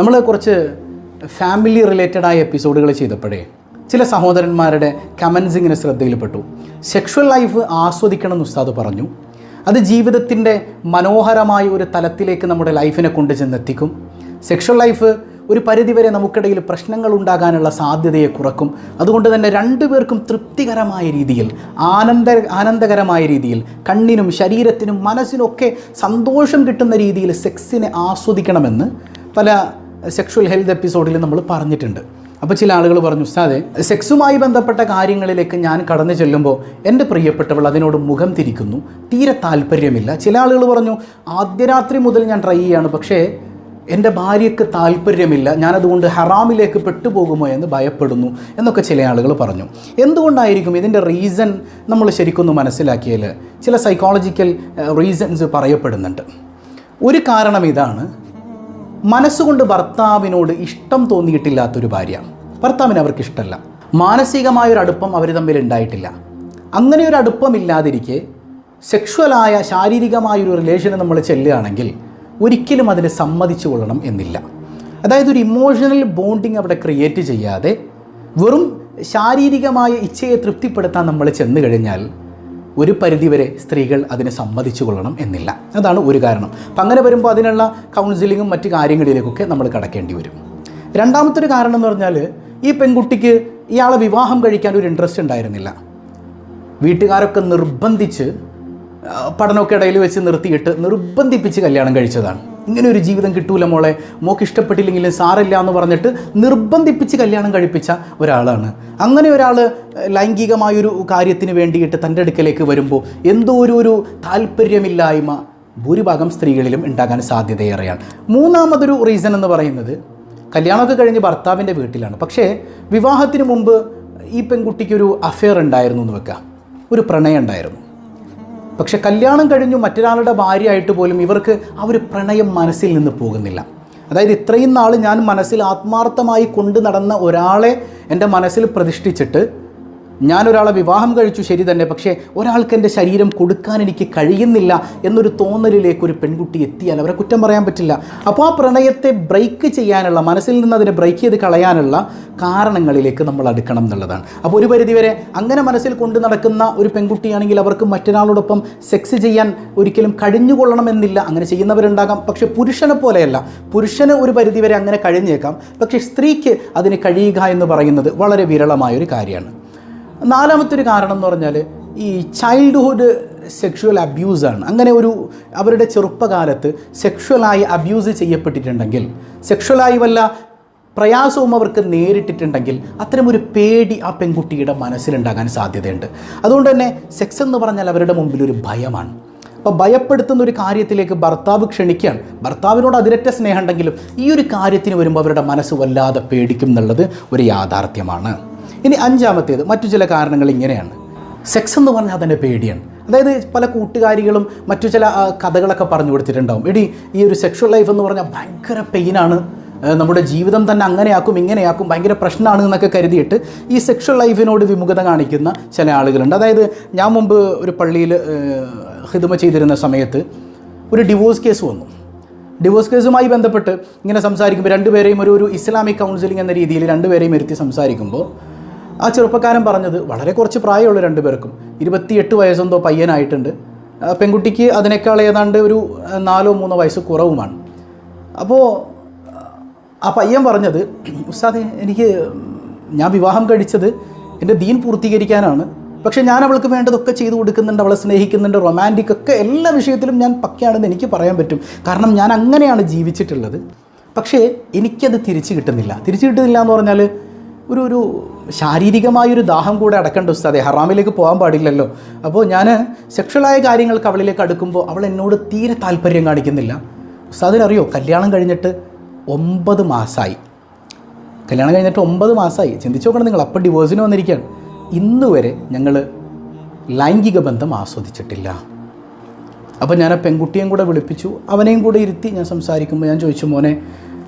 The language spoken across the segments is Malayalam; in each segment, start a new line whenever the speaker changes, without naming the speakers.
നമ്മൾ കുറച്ച് ഫാമിലി റിലേറ്റഡായ എപ്പിസോഡുകൾ ചെയ്തപ്പോഴേ ചില സഹോദരന്മാരുടെ കമൻസ് ഇങ്ങനെ ശ്രദ്ധയിൽപ്പെട്ടു. സെക്ഷൽ ലൈഫ് ആസ്വദിക്കണം എന്ന് ഉസ്താദ് പറഞ്ഞു. അത് ജീവിതത്തിൻ്റെ മനോഹരമായ ഒരു തലത്തിലേക്ക് നമ്മുടെ ലൈഫിനെ കൊണ്ട് ചെന്നെത്തിക്കും. സെക്ഷൽ ലൈഫ് ഒരു പരിധിവരെ നമുക്കിടയിൽ പ്രശ്നങ്ങൾ ഉണ്ടാകാനുള്ള സാധ്യതയെ കുറക്കും. അതുകൊണ്ട് തന്നെ രണ്ടുപേർക്കും തൃപ്തികരമായ രീതിയിൽ ആനന്ദകരമായ രീതിയിൽ കണ്ണിനും ശരീരത്തിനും മനസ്സിനൊക്കെ സന്തോഷം കിട്ടുന്ന രീതിയിൽ സെക്സിനെ ആസ്വദിക്കണമെന്ന് പല സെക്ഷൽ ഹെൽത്ത് എപ്പിസോഡിൽ നമ്മൾ പറഞ്ഞിട്ടുണ്ട്. അപ്പോൾ ചില ആളുകൾ പറഞ്ഞു, ഉസ്താദേ, സെക്സുമായി ബന്ധപ്പെട്ട കാര്യങ്ങളിലേക്ക് ഞാൻ കടന്നു ചെല്ലുമ്പോൾ എൻ്റെ പ്രിയപ്പെട്ടവൾ അതിനോട് മുഖം തിരിക്കുന്നു, തീരെ താല്പര്യമില്ല. ചില ആളുകൾ പറഞ്ഞു, ആദ്യ രാത്രി മുതൽ ഞാൻ ട്രൈ ചെയ്യാണ്, പക്ഷേ എൻ്റെ ഭാര്യയ്ക്ക് താല്പര്യമില്ല, ഞാനതുകൊണ്ട് ഹറാമിലേക്ക് പെട്ടുപോകുമോ എന്ന് ഭയപ്പെടുന്നു എന്നൊക്കെ ചില ആളുകൾ പറഞ്ഞു. എന്തുകൊണ്ടായിരിക്കും ഇതിൻ്റെ റീസൺ നമ്മൾ ശരിക്കൊന്ന് മനസ്സിലാക്കിയാൽ ചില സൈക്കോളജിക്കൽ റീസൺസ് പറയപ്പെടുന്നുണ്ട്. ഒരു കാരണം ഇതാണ്, മനസ്സുകൊണ്ട് ഭർത്താവിനോട് ഇഷ്ടം തോന്നിയിട്ടില്ലാത്തൊരു ഭാര്യ, ഭർത്താവിന് അവർക്ക് ഇഷ്ടമല്ല, മാനസികമായൊരടുപ്പം അവർ തമ്മിൽ ഉണ്ടായിട്ടില്ല. അങ്ങനെ ഒരു അടുപ്പമില്ലാതിരിക്കെ സെക്ഷുവലായ ശാരീരികമായൊരു റിലേഷന് നമ്മൾ ചെല്ലുകയാണെങ്കിൽ ഒരിക്കലും അതിന് സമ്മതിച്ചു കൊള്ളണം എന്നില്ല. അതായത് ഒരു ഇമോഷണൽ ബോണ്ടിങ് അവിടെ ക്രിയേറ്റ് ചെയ്യാതെ വെറും ശാരീരികമായ ഇച്ഛയെ തൃപ്തിപ്പെടുത്താൻ നമ്മൾ ചെന്ന് കഴിഞ്ഞാൽ ഒരു പരിധിവരെ സ്ത്രീകൾ അതിന് സമ്മതിച്ചു കൊള്ളണം എന്നില്ല. അതാണ് ഒരു കാരണം. അപ്പം അങ്ങനെ വരുമ്പോൾ അതിനുള്ള കൗൺസിലിങ്ങും മറ്റു കാര്യങ്ങളിലേക്കൊക്കെ നമ്മൾ കടക്കേണ്ടി വരും. രണ്ടാമത്തെ ഒരു കാരണം എന്ന് പറഞ്ഞാൽ, ഈ പെൺകുട്ടിക്ക് ഇയാളെ വിവാഹം കഴിക്കാൻ ഒരു ഇൻട്രസ്റ്റ് ഉണ്ടായിരുന്നില്ല. വീട്ടുകാരൊക്കെ നിർബന്ധിച്ച് പഠനമൊക്കെ ഇടയിൽ വെച്ച് നിർബന്ധിപ്പിച്ച് കല്യാണം കഴിച്ചതാണ്. ഇങ്ങനെ ഒരു ജീവിതം കിട്ടൂല മോളെ, മോക്ക് ഇഷ്ടപ്പെട്ടില്ലെങ്കിലും സാരമില്ല എന്ന് പറഞ്ഞിട്ട് നിർബന്ധിപ്പിച്ച് കല്യാണം കഴിപ്പിച്ച ഒരാളാണ്. അങ്ങനെ ഒരാൾ ലൈംഗികമായൊരു കാര്യത്തിന് വേണ്ടിയിട്ട് തൻ്റെ അടുക്കലേക്ക് വരുമ്പോൾ എന്തോ ഒരു താല്പര്യമില്ലായ്മ ഭൂരിഭാഗം സ്ത്രീകളിലും ഉണ്ടാകാൻ സാധ്യതയേറെയാണ്. മൂന്നാമതൊരു റീസൺ എന്ന് പറയുന്നത്, കല്യാണമൊക്കെ കഴിഞ്ഞ് ഭർത്താവിൻ്റെ വീട്ടിലാണ്, പക്ഷേ വിവാഹത്തിന് മുമ്പ് ഈ പെൺകുട്ടിക്കൊരു അഫെയർ ഉണ്ടായിരുന്നു എന്ന് വെക്കുക, ഒരു പ്രണയം ഉണ്ടായിരുന്നു. പക്ഷെ കല്യാണം കഴിഞ്ഞു മറ്റൊരാളുടെ ഭാര്യയായിട്ട് പോലും ഇവർക്ക് ആ ഒരു പ്രണയം മനസ്സിൽ നിന്ന് പോകുന്നില്ല. അതായത് ഇത്രയും നാൾ ഞാൻ മനസ്സിൽ ആത്മാർത്ഥമായി കൊണ്ട് നടന്ന ഒരാളെ എൻ്റെ മനസ്സിൽ പ്രതിഷ്ഠിച്ചിട്ട് ഞാനൊരാളെ വിവാഹം കഴിച്ചു, ശരി തന്നെ, പക്ഷേ ഒരാൾക്ക് എൻ്റെ ശരീരം കൊടുക്കാൻ എനിക്ക് കഴിയുന്നില്ല എന്നൊരു തോന്നലിലേക്ക് ഒരു പെൺകുട്ടി എത്തിയാൽ അവരെ കുറ്റം പറയാൻ പറ്റില്ല. അപ്പോൾ ആ പ്രണയത്തെ ബ്രേക്ക് ചെയ്യാനുള്ള, മനസ്സിൽ നിന്ന് അതിനെ ബ്രേക്ക് ചെയ്ത് കളയാനുള്ള കാരണങ്ങളിലേക്ക് നമ്മൾ അടുക്കണം എന്നുള്ളതാണ്. അപ്പോൾ ഒരു പരിധിവരെ അങ്ങനെ മനസ്സിൽ കൊണ്ട് നടക്കുന്ന ഒരു പെൺകുട്ടിയാണെങ്കിൽ അവർക്ക് മറ്റൊരാളോടൊപ്പം സെക്സ് ചെയ്യാൻ ഒരിക്കലും കഴിഞ്ഞുകൊള്ളണമെന്നില്ല. അങ്ങനെ ചെയ്യുന്നവരുണ്ടാകാം, പക്ഷേ പുരുഷനെ പോലെയല്ല. പുരുഷന് ഒരു പരിധിവരെ അങ്ങനെ കഴിഞ്ഞേക്കാം, പക്ഷേ സ്ത്രീക്ക് അതിന് കഴിയുക എന്ന് പറയുന്നത് വളരെ വിരളമായൊരു കാര്യമാണ്. നാലാമത്തെ ഒരു കാരണം എന്ന് പറഞ്ഞാൽ ഈ ചൈൽഡ്ഹുഡ് സെക്ഷുവൽ അബ്യൂസാണ്. അങ്ങനെ അവരുടെ ചെറുപ്പകാലത്ത് സെക്ഷുവലായി അബ്യൂസ് ചെയ്യപ്പെട്ടിട്ടുണ്ടെങ്കിൽ, സെക്ഷുവലായി വല്ല പ്രയാസവും അവർക്ക് നേരിട്ടിട്ടുണ്ടെങ്കിൽ അത്തരമൊരു പേടി ആ പെൺകുട്ടിയുടെ മനസ്സിലുണ്ടാകാൻ സാധ്യതയുണ്ട്. അതുകൊണ്ട് തന്നെ സെക്സ് എന്ന് പറഞ്ഞാൽ അവരുടെ മുമ്പിൽ ഒരു ഭയമാണ്. അപ്പോൾ ഭയപ്പെടുത്തുന്ന ഒരു കാര്യത്തിലേക്ക് ഭർത്താവ് ക്ഷണിക്കുകയാണ്. ഭർത്താവിനോട് അതിരറ്റ സ്നേഹം ഉണ്ടെങ്കിലും ഈ ഒരു കാര്യത്തിന് വരുമ്പോൾ അവരുടെ മനസ്സ് വല്ലാതെ പേടിക്കും എന്നുള്ളത് ഒരു യാഥാർത്ഥ്യമാണ്. ഇനി അഞ്ചാമത്തേത്, മറ്റു ചില കാരണങ്ങൾ ഇങ്ങനെയാണ്. സെക്സ് എന്ന് പറഞ്ഞാൽ അതിൻ്റെ പേടിയാണ്. അതായത് പല കൂട്ടുകാരികളും മറ്റു ചില കഥകളൊക്കെ പറഞ്ഞു കൊടുത്തിട്ടുണ്ടാവും. ഈ ഒരു സെക്ഷൽ ലൈഫ് എന്ന് പറഞ്ഞാൽ ഭയങ്കര പെയിനാണ്, നമ്മുടെ ജീവിതം തന്നെ അങ്ങനെയാക്കും ഇങ്ങനെയാക്കും, ഭയങ്കര പ്രശ്നമാണ് എന്നൊക്കെ കരുതിയിട്ട് ഈ സെക്ഷൽ ലൈഫിനോട് വിമുഖത കാണിക്കുന്ന ചില ആളുകളുണ്ട്. അതായത് ഞാൻ മുമ്പ് ഒരു പള്ളിയിൽ ഖിദ്മ ചെയ്തിരുന്ന സമയത്ത് ഒരു ഡിവോഴ്സ് കേസ് വന്നു. ഡിവോഴ്സ് കേസുമായി ബന്ധപ്പെട്ട് ഇങ്ങനെ സംസാരിക്കുമ്പോൾ രണ്ടുപേരെയും ഒരു ഇസ്ലാമിക് കൗൺസിലിംഗ് എന്ന രീതിയിൽ രണ്ടുപേരെയും ഇരുത്തി സംസാരിക്കുമ്പോൾ ആ ചെറുപ്പക്കാരൻ പറഞ്ഞത്, വളരെ കുറച്ച് പ്രായമുള്ള രണ്ടുപേർക്കും 28 വയസ്സെന്തോ പയ്യനായിട്ടുണ്ട്, പെൺകുട്ടിക്ക് അതിനേക്കാൾ ഏതാണ്ട് ഒരു 4-3 വയസ്സ് കുറവുമാണ്. അപ്പോൾ ആ പയ്യൻ പറഞ്ഞത്, ഉസ്താദേ, ഞാൻ വിവാഹം കഴിച്ചത് എൻ്റെ ദീൻ പൂർത്തീകരിക്കാനാണ്, പക്ഷേ ഞാൻ അവൾക്ക് വേണ്ടതൊക്കെ ചെയ്തു കൊടുക്കുന്നുണ്ട്, അവളെ സ്നേഹിക്കുന്നുണ്ട്, റൊമാൻറ്റിക് ഒക്കെ എല്ലാ വിഷയത്തിലും ഞാൻ പക്കയാണെന്ന് എനിക്ക് പറയാൻ പറ്റും, കാരണം ഞാൻ അങ്ങനെയാണ് ജീവിച്ചിട്ടുള്ളത്. പക്ഷേ എനിക്കത് തിരിച്ചു കിട്ടുന്നില്ല എന്ന് പറഞ്ഞാൽ ഒരു ശാരീരികമായൊരു ദാഹം കൂടെ അടക്കേണ്ട ഉസ്താദേ, ഹറാമിലേക്ക് പോകാൻ പാടില്ലല്ലോ. അപ്പോൾ ഞാൻ സെക്ഷലായ കാര്യങ്ങൾക്ക് അവളിലേക്ക് അടുക്കുമ്പോൾ അവൾ എന്നോട് തീരെ താല്പര്യം കാണിക്കുന്നില്ല. ഉസ്താദിനറിയോ, കല്യാണം കഴിഞ്ഞിട്ട് 9 മാസമായി. കല്യാണം കഴിഞ്ഞിട്ട് 9 മാസമായി. ചിന്തിച്ചു നോക്കണം നിങ്ങൾ. അപ്പം ഡിവോഴ്സിന് വന്നിരിക്കുകയാണ്. ഇന്ന് വരെ ഞങ്ങൾ ലൈംഗിക ബന്ധം ആസ്വദിച്ചിട്ടില്ല. അപ്പോൾ ഞാൻ ആ പെൺകുട്ടിയും കൂടെ വിളിപ്പിച്ചു, അവനെയും കൂടെ ഇരുത്തി ഞാൻ സംസാരിക്കുമ്പോൾ ഞാൻ ചോദിച്ചു, മോനെ,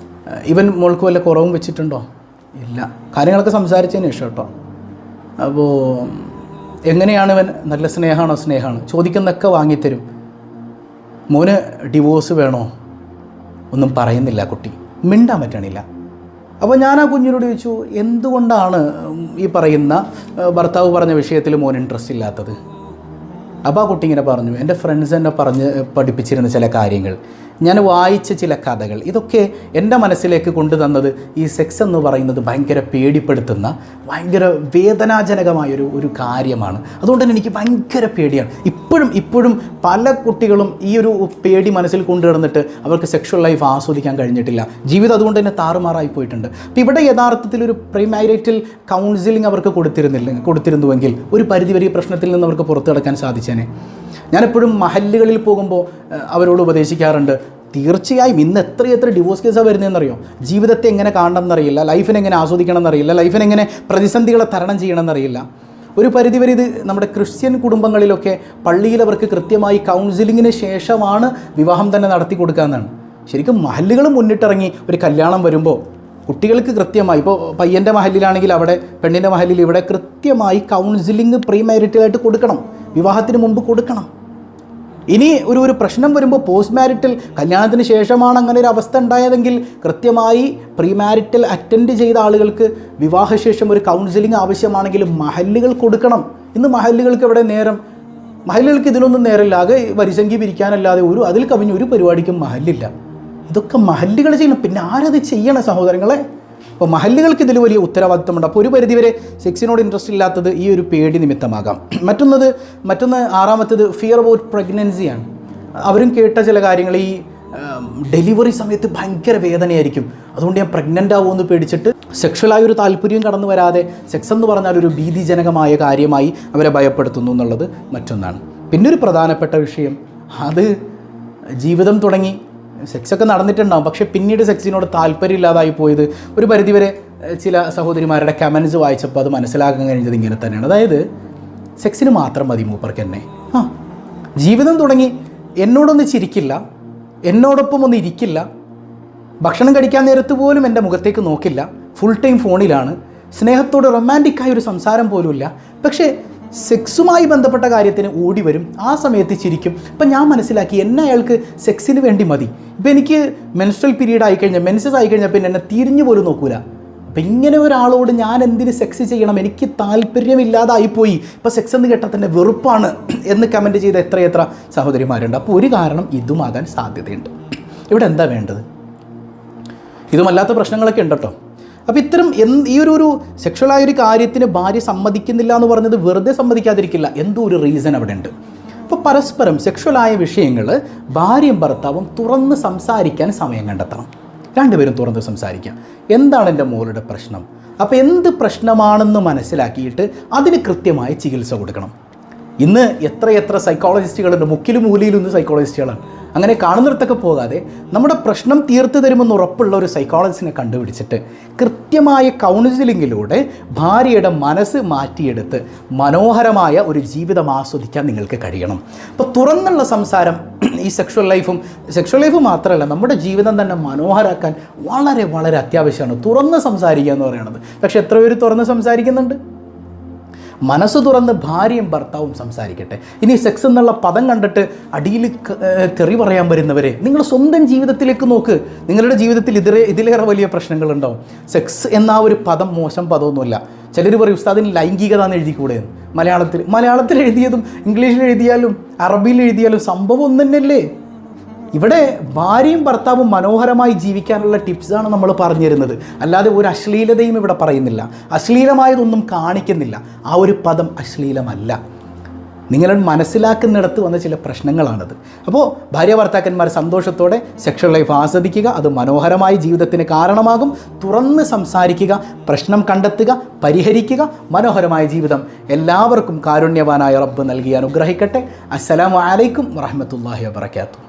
ഇവൻ മോൾക്ക് വല്ല കുറവും വെച്ചിട്ടുണ്ടോ? ഇല്ല. കാര്യങ്ങളൊക്കെ സംസാരിച്ചതിന് ശേഷം കേട്ടോ. അപ്പോൾ എങ്ങനെയാണ് ഇവൻ? നല്ല സ്നേഹമാണ്, ചോദിക്കുന്നതൊക്കെ വാങ്ങിത്തരും. മോന് ഡിവോഴ്സ് വേണോ? ഒന്നും പറയുന്നില്ല കുട്ടി. മിണ്ടാൻ പറ്റണില്ല. അപ്പോൾ ഞാൻ ആ കുഞ്ഞിനോട് ചോദിച്ചു, എന്തുകൊണ്ടാണ് ഈ പറയുന്ന ഭർത്താവ് പറഞ്ഞ വിഷയത്തിൽ മോൻ ഇൻട്രസ്റ്റ് ഇല്ലാത്തത്? അപ്പോൾ ആ കുട്ടി ഇങ്ങനെ പറഞ്ഞു, എൻ്റെ ഫ്രണ്ട്സ് എന്നെ പഠിപ്പിച്ചിരുന്ന ചില കാര്യങ്ങൾ, ഞാൻ വായിച്ച ചില കഥകൾ, ഇതൊക്കെ എൻ്റെ മനസ്സിലേക്ക് കൊണ്ടുതന്നത് ഈ സെക്സ് എന്ന് പറയുന്നത് ഭയങ്കര പേടിപ്പെടുത്തുന്ന, ഭയങ്കര വേദനാജനകമായൊരു കാര്യമാണ്. അതുകൊണ്ട് തന്നെ എനിക്ക് ഭയങ്കര പേടിയാണ്. ഇപ്പോഴും പല കുട്ടികളും ഈ ഒരു പേടി മനസ്സിൽ കൊണ്ടുവന്നിട്ട് അവർക്ക് സെക്ഷൽ ലൈഫ് ആസ്വദിക്കാൻ കഴിഞ്ഞിട്ടില്ല. ജീവിതം അതുകൊണ്ട് തന്നെ താറുമാറായി പോയിട്ടുണ്ട്. അപ്പോൾ ഇവിടെ യഥാർത്ഥത്തിൽ ഒരു പ്രീമാരിറ്റൽ കൗൺസിലിംഗ് അവർക്ക് കൊടുത്തിരുന്നുവെങ്കിൽ ഒരു പരിധിവരെ ഈ പ്രശ്നത്തിൽ നിന്ന് അവർക്ക് പുറത്തു കടക്കാൻ സാധിച്ചേനെ. ഞാനെപ്പോഴും മഹല്ലുകളിൽ പോകുമ്പോൾ അവരോട് ഉപദേശിക്കാറുണ്ട്, തീർച്ചയായും ഇന്ന് എത്ര ഡിവോഴ്സ് കേസാണ് വരുന്നതെന്നറിയോ? ജീവിതത്തെ എങ്ങനെ കാണണമെന്നറിയില്ല, ലൈഫിനെ എങ്ങനെ ആസ്വദിക്കണം എന്നറിയില്ല, ലൈഫിനെങ്ങനെ പ്രതിസന്ധികളെ തരണം ചെയ്യണമെന്നറിയില്ല. ഒരു പരിധിവരെ ഇത് നമ്മുടെ ക്രിസ്ത്യൻ കുടുംബങ്ങളിലൊക്കെ പള്ളിയിൽ അവർക്ക് കൃത്യമായി കൗൺസിലിങ്ങിന് ശേഷമാണ് വിവാഹം തന്നെ നടത്തി കൊടുക്കാമെന്നാണ്. ശരിക്കും മഹല്ലുകൾ മുന്നിട്ടിറങ്ങി ഒരു കല്യാണം വരുമ്പോൾ കുട്ടികൾക്ക് കൃത്യമായി, ഇപ്പോൾ പയ്യൻ്റെ മഹല്ലിലാണെങ്കിൽ അവിടെ, പെണ്ണിൻ്റെ മഹല്ലിൽ ഇവിടെ കൃത്യമായി കൗൺസിലിംഗ് പ്രീമാരിറ്റലായിട്ട് കൊടുക്കണം, വിവാഹത്തിന് മുമ്പ് കൊടുക്കണം. ഇനി ഒരു പ്രശ്നം വരുമ്പോൾ പോസ്റ്റ് മാരിറ്റൽ കല്യാണത്തിന് ശേഷമാണ് അങ്ങനെ ഒരു അവസ്ഥ ഉണ്ടായതെങ്കിൽ കൃത്യമായി പ്രീമാരിറ്റൽ അറ്റൻഡ് ചെയ്ത ആളുകൾക്ക് വിവാഹശേഷം ഒരു കൗൺസിലിംഗ് ആവശ്യമാണെങ്കിൽ മഹല്ലുകൾ കൊടുക്കണം. ഇന്ന് മഹല്ലുകൾക്ക് എവിടെ നേരം? മഹല്ലുകൾക്ക് ഇതിനൊന്നും നേരമില്ല. ആകെ വരിസംഖ്യ പിരിക്കാനല്ലാതെ അതിൽ കവിഞ്ഞ ഒരു പരിപാടിക്കും മഹല്ലില്ല. ഇതൊക്കെ മഹല്ലുകൾ ചെയ്യണം. പിന്നെ ആരത് ചെയ്യണം സഹോദരങ്ങളെ? അപ്പോൾ മഹല്ലുകൾക്ക് ഇതിൽ വലിയ ഉത്തരവാദിത്തമുണ്ട്. അപ്പോൾ ഒരു പരിധിവരെ സെക്സിനോട് ഇൻട്രസ്റ്റ് ഇല്ലാത്തത് ഈ ഒരു പേടി നിമിത്തമാകാം. മറ്റൊന്ന് ആറാമത്തേത് ഫിയർ അബൌട്ട് പ്രഗ്നൻസിയാണ്. അവരും കേട്ട ചില കാര്യങ്ങൾ, ഈ ഡെലിവറി സമയത്ത് ഭയങ്കര വേദനയായിരിക്കും, അതുകൊണ്ട് ഞാൻ പ്രഗ്നൻ്റ് ആവുമെന്ന് പേടിച്ചിട്ട് സെക്ഷലായൊരു താല്പര്യം കടന്നു വരാതെ സെക്സ് എന്ന് പറഞ്ഞാൽ ഒരു ഭീതിജനകമായ കാര്യമായി അവരെ ഭയപ്പെടുത്തുന്നു എന്നുള്ളത് മറ്റൊന്നാണ്. പിന്നൊരു പ്രധാനപ്പെട്ട വിഷയം, അത് ജീവിതം തുടങ്ങി സെക്സൊക്കെ നടന്നിട്ടുണ്ടാകും, പക്ഷേ പിന്നീട് സെക്സിനോട് താല്പര്യമില്ലാതായി പോയത് ഒരു പരിധിവരെ ചില സഹോദരിമാരുടെ കമൻസ് വായിച്ചപ്പോൾ അത് മനസ്സിലാക്കാൻ കഴിഞ്ഞത് ഇങ്ങനെ തന്നെയാണ്. അതായത് സെക്സിന് മാത്രം മതി മൂപ്പർക്ക് എന്നെ, ജീവിതം തുടങ്ങി എന്നോടൊന്ന് ചിരിക്കില്ല, എന്നോടൊപ്പം ഒന്ന് ഇരിക്കില്ല, ഭക്ഷണം കഴിക്കാൻ നേരത്ത് പോലും എൻ്റെ മുഖത്തേക്ക് നോക്കില്ല, ഫുൾ ടൈം ഫോണിലാണ്, സ്നേഹത്തോട് റൊമാൻറ്റിക്കായ ഒരു സംസാരം പോലുമില്ല, പക്ഷേ സെക്സുമായി ബന്ധപ്പെട്ട കാര്യത്തിന് ഓടി വരും, ആ സമയത്ത് ചിരിക്കും. ഇപ്പം ഞാൻ മനസ്സിലാക്കി എന്നെ അയാൾക്ക് സെക്സിന് വേണ്ടി മതി. ഇപ്പം എനിക്ക് മെൻസ്ട്രൽ പീരീഡ് ആയിക്കഴിഞ്ഞാൽ, മെൻസസ് ആയിക്കഴിഞ്ഞാൽ പിന്നെ എന്നെ തിരിഞ്ഞു പോലും നോക്കൂല. അപ്പം ഇങ്ങനെ ഒരാളോട് ഞാൻ എന്തിന് സെക്സ് ചെയ്യണം, എനിക്ക് താല്പര്യമില്ലാതായിപ്പോയി, ഇപ്പോൾ സെക്സ് എന്ന് കേട്ടാൽ തന്നെ വെറുപ്പാണ് എന്ന് കമൻറ്റ് ചെയ്ത എത്ര സഹോദരിമാരുണ്ട്. അപ്പോൾ ഒരു കാരണം ഇതുമാകാൻ സാധ്യതയുണ്ട്. ഇവിടെ എന്താ വേണ്ടത്? ഇതുമല്ലാത്ത പ്രശ്നങ്ങളൊക്കെ ഉണ്ട് കേട്ടോ. അപ്പോൾ ഇത്തരം ഈ ഒരു സെക്ഷലായൊരു കാര്യത്തിന് ഭാര്യ സമ്മതിക്കുന്നില്ല എന്ന് പറഞ്ഞത് വെറുതെ സമ്മതിക്കാതിരിക്കില്ല, എന്തോ ഒരു റീസൺ അവിടെ ഉണ്ട്. അപ്പോൾ പരസ്പരം സെക്ഷലായ വിഷയങ്ങൾ ഭാര്യയും ഭർത്താവും തുറന്ന് സംസാരിക്കാൻ സമയം കണ്ടെത്തണം. രണ്ടുപേരും തുറന്ന് സംസാരിക്കാം. എന്താണ് എൻ്റെ മോളുടെ പ്രശ്നം? അപ്പോൾ എന്ത് പ്രശ്നമാണെന്ന് മനസ്സിലാക്കിയിട്ട് അതിന് കൃത്യമായ ചികിത്സ കൊടുക്കണം. ഇന്ന് എത്ര സൈക്കോളജിസ്റ്റുകളുണ്ട്, മുക്കിലും മൂലയിലും ഇന്ന് സൈക്കോളജിസ്റ്റുകളാണ്. അങ്ങനെ കാണുന്നിടത്തൊക്കെ പോകാതെ നമ്മുടെ പ്രശ്നം തീർത്തു തരുമെന്ന് ഉറപ്പുള്ള ഒരു സൈക്കോളജിസ്റ്റിനെ കണ്ടുപിടിച്ചിട്ട് കൃത്യമായ കൗൺസിലിങ്ങിലൂടെ ഭാര്യയുടെ മനസ്സ് മാറ്റിയെടുത്ത് മനോഹരമായ ഒരു ജീവിതം ആസ്വദിക്കാൻ നിങ്ങൾക്ക് കഴിയണം. അപ്പോൾ തുറന്നുള്ള സംസാരം ഈ സെക്ഷൽ ലൈഫ് മാത്രമല്ല, നമ്മുടെ ജീവിതം തന്നെ മനോഹരമാക്കാൻ വളരെ അത്യാവശ്യമാണ് തുറന്ന് സംസാരിക്കുക എന്ന് പറയുന്നത്. പക്ഷെ എത്ര പേര് തുറന്ന് സംസാരിക്കുന്നുണ്ട്? മനസ്സ് തുറന്ന് ഭാര്യയും ഭർത്താവും സംസാരിക്കട്ടെ. ഇനി സെക്സ് എന്നുള്ള പദം കണ്ടിട്ട് അടിയിൽ തെറി പറയാൻ വരുന്നവരെ നിങ്ങൾ സ്വന്തം ജീവിതത്തിലേക്ക് നോക്ക്. നിങ്ങളുടെ ജീവിതത്തിൽ ഇതിലേറെ വലിയ പ്രശ്നങ്ങളുണ്ടാവും. സെക്സ് എന്ന ഒരു പദം മോശം പദമൊന്നുമില്ല. ചിലർ പറയും ഉസ്താദിന് ലൈംഗികത എന്ന് എഴുതിക്കൂടെ? മലയാളത്തിൽ എഴുതിയതും ഇംഗ്ലീഷിൽ എഴുതിയാലും അറബിയിൽ എഴുതിയാലും സംഭവം ഒന്നു തന്നെയല്ലേ? ഇവിടെ ഭാര്യയും ഭർത്താവും മനോഹരമായി ജീവിക്കാനുള്ള ടിപ്സാണ് നമ്മൾ പറഞ്ഞു തരുന്നത്. അല്ലാതെ ഒരു അശ്ലീലതയും ഇവിടെ പറയുന്നില്ല, അശ്ലീലമായതൊന്നും കാണിക്കുന്നില്ല. ആ ഒരു പദം അശ്ലീലമല്ല. നിങ്ങൾ മനസ്സിലാക്കുന്നിടത്ത് വന്ന ചില പ്രശ്നങ്ങളാണത്. അപ്പോൾ ഭാര്യ ഭർത്താക്കന്മാർ സന്തോഷത്തോടെ സെക്ഷൽ ലൈഫ് ആസ്വദിക്കുക. അത് മനോഹരമായ ജീവിതത്തിന് കാരണമാകും. തുറന്ന് സംസാരിക്കുക, പ്രശ്നം കണ്ടെത്തുക, പരിഹരിക്കുക. മനോഹരമായ ജീവിതം എല്ലാവർക്കും കാരുണ്യവാനായ റബ്ബ് നൽകി അനുഗ്രഹിക്കട്ടെ. അസ്സലാമു അലൈക്കും വറഹ്മത്തുള്ളാഹി വബറകാതുഹു.